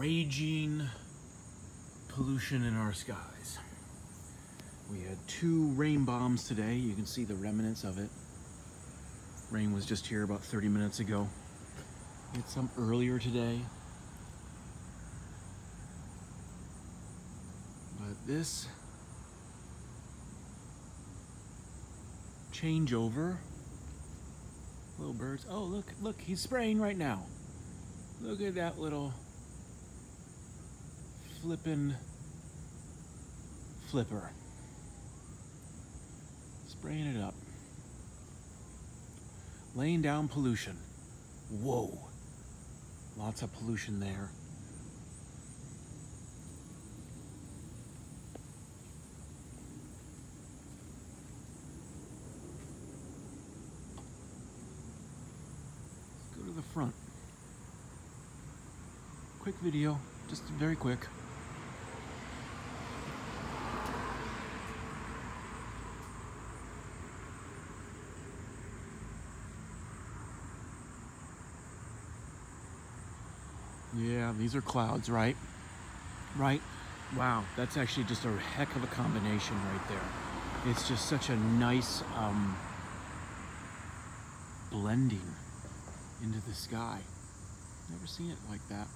raging pollution in our skies. We had 2 rain bombs today. You can see the remnants of it. Rain was just here about 30 minutes ago. We had some earlier today. But this changeover, little birds. Oh, look, he's spraying right now. Look at that little flippin' flipper. Spraying it up. Laying down pollution. Whoa. Lots of pollution there. Let's go to the front. Quick video, just very quick. Yeah, these are clouds, right? Right? Wow, that's actually just a heck of a combination right there. It's just such a nice blending into the sky. Never seen it like that.